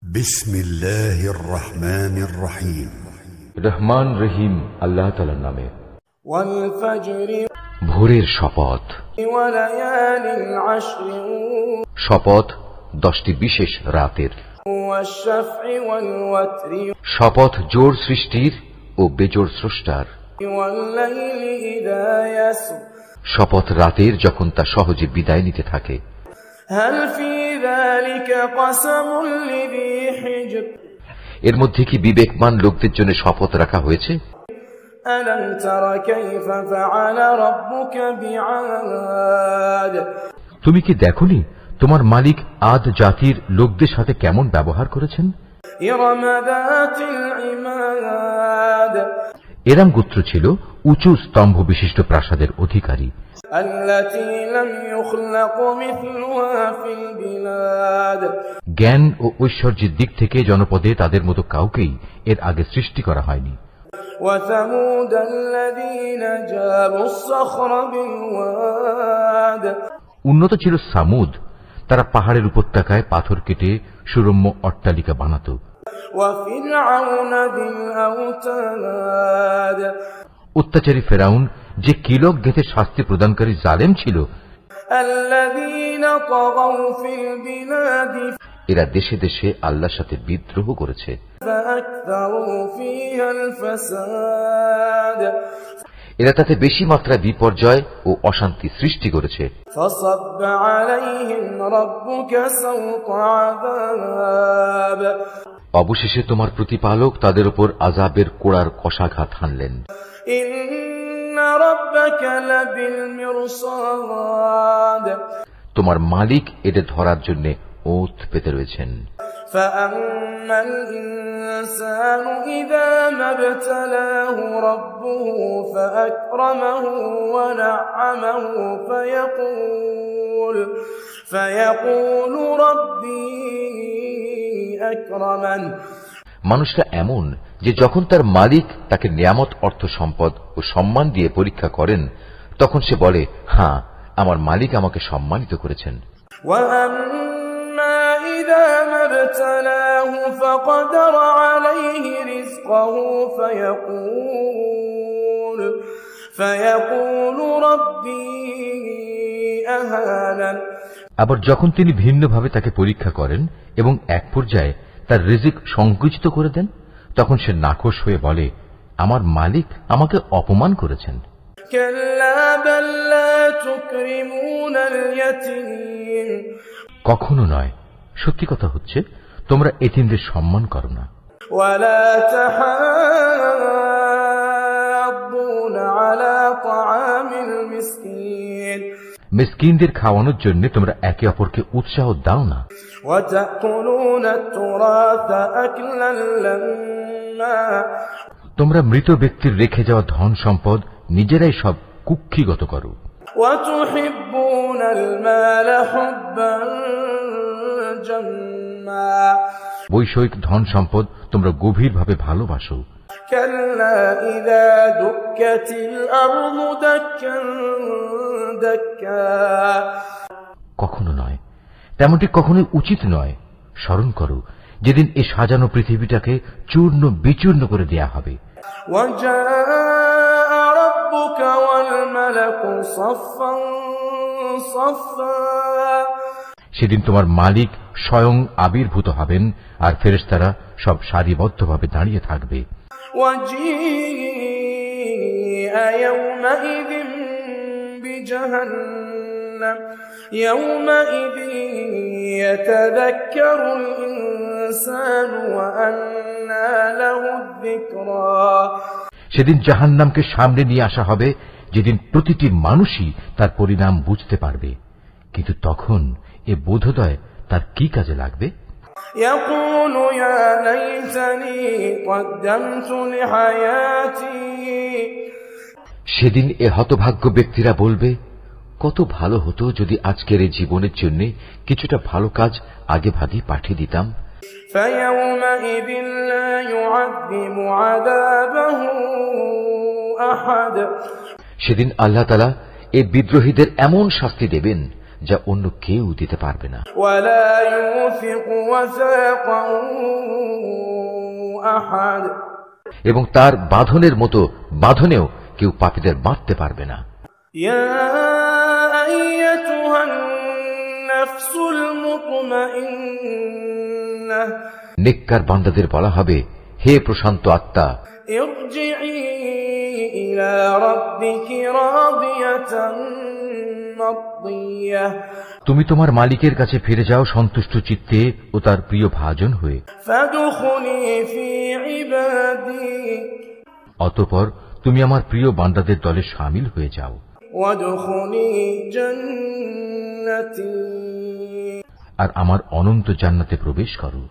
بسم الله الرحمن الرحيم রহমান রহিম আল্লাহ তাআলার নামে। والفجر ভোরের শপথ, وليال العشر শপথ 10টি বিশেষ রাতের, والشفع والوتر শপথ জোড় সৃষ্টির ও বেজোড় স্রষ্টার, والليل إذا يسر শপথ রাতের যখন তা সহজে বিদায় নিতে থাকে। هل في ذلك قسم لذي حجر এর মধ্যে কি বিবেকমান লোকদের জন্য শপথ রাখা হয়েছে? ألم تر كيف فعل ربك بعاد তুমি কি দেখোনি তোমার মালিক আদ জাতির লোকদের সাথে কেমন ব্যবহার করেছেন? إرم ذات العماد এরাম গোত্র ছিল উঁচু স্তম্ভ বিশিষ্ট প্রাসাদের অধিকারী, التي لم يخلق مثلها في البلاد জ্ঞান ও ঐশ্বর্যের দিক থেকে জনপদে তাদের মতো কাউকেই এর আগে সৃষ্টি করা হয়নি। وثمود الذين جابوا الصخر بالواد উন্নত ছিল সামুদ, তারা পাহাড়ের উপত্যকায় পাথর কেটে সুরম্য অট্টালিকা বানাত। وفرعون ذي الأوتاد অত্যাচারী ফেরাউন যে কিলক গেঁথে শাস্তি প্রদানকারী জালেম ছিল, الذين طغوا في البلاد এরা দেশে দেশে আল্লাহর সাথে বিদ্রোহ করেছে, فأكثروا فيها الفساد এরা তাতে বেশি মাত্রায় বিপর্যয় ও অশান্তি সৃষ্টি করেছে। فصب عليهم ربك سوط عذاب অবশেষে তোমার প্রতিপালক তাদের উপর আযাবের কোড়ার কষাঘাত হানলেন। إن ربك لبالمرصاد তোমার মালিক এদের ধরার জন্য ওঁত পেতে রয়েছেন। فأما الإنسان إذا ما ابتلاه ربه فأكرمه ونعمه فيقول ربي أكرمن মানুষটা এমন যে যখন তার মালিক তাকে নিয়ামত অর্থ সম্পদ ও সম্মান দিয়ে পরীক্ষা করেন, তখন সে বলে, হ্যাঁ, আমার মালিক আমাকে সম্মানিত করেছেন। وأما إذا ما ابتلاه فقدر عليه رزقه فيقول ربي أهانن আবার যখন তিনি ভিন্নভাবে তাকে পরীক্ষা করেন এবং এক পর্যায়ে তার রিজিক সংকুচিত করে দেন, তখন সে নাখোশ হয়ে বলে, আমার মালিক আমাকে অপমান করেছেন। كلا بل لا تكرمون اليتيم কখনো নয়, সত্যি কথা হচ্ছে তোমরা এতিমদের সম্মান করো না। ولا تحاضون على طعام المسكين মিসকিনদের খাওয়ানোর জন্য তোমরা একে অপরকে উৎসাহ দাও না। وتأكلون التراث أكلا لما তোমরা মৃত ব্যক্তির রেখে যাওয়া ধন সম্পদ নিজেরাই সব কুক্ষিগত করো। وتحبون المال حبا جما বৈষয়িক ধন সম্পদ তোমরা গভীরভাবে ভালোবাসো। كلا إذا دكت الأرض دكا دكا কখনো নয়, তেমনটি কখনোই উচিত নয়। স্মরণ করো যেদিন এই সাজানো পৃথিবীটাকে চূর্ণ বিচূর্ণ করে দেয়া হবে। وجاء ربك والملك صفا صفا সেদিন তোমার মালিক স্বয়ং আবির্ভূত হবেন আর ফেরেশতারা সব সারিবদ্ধভাবে দাঁড়িয়ে থাকবে। وجيء يومئذ بجهنم يومئذ يتذكر الإنسان وأنى له الذكرى সেদিন জাহান্নামকে সামনে নিয়ে আসা হবে, যেদিন প্রতিটি মানুষই তার পরিণাম বুঝতে পারবে, কিন্তু তখন এ বোধোদয় তার কি কাজে লাগবে? يقول يا ليتني قدمت لحياتي সেদিন এ হতভাগ্য ব্যক্তিরা বলবে, কত ভালো হতো যদি আজকের এই জীবনের জন্য কিছুটা ভালো কাজ আগে ভাগে পাঠিয়ে দিতাম। فيومئذ لا يعذب عذابه أحد সেদিন আল্লাহ তাআলা এই বিদ্রোহীদের এমন শাস্তি দেবেন যা অন্য কেউ দিতে পারবে না। ولا يوثق وثاقه أحد এবং তার বাঁধনের মতো বাঁধনেও কেউ পাপীদের বাঁধতে পারবে না। يا أيتها النفس المطمئنة নেককার বান্দাদের বলা হবে, হে প্রশান্ত আত্মা, ارجعي إلى ربك راضية مرضية তুমি তোমার মালিকের কাছে ফিরে যাও সন্তুষ্ট চিত্তে ও তার প্রিয় ভাজন হয়ে। فادخلي في عبادي অতঃপর তুমি আমার প্রিয় বান্দাদের দলে শামিল হয়ে যাও। وادخلي جنتي আর আমার অনন্ত জান্নাতে প্রবেশ করো।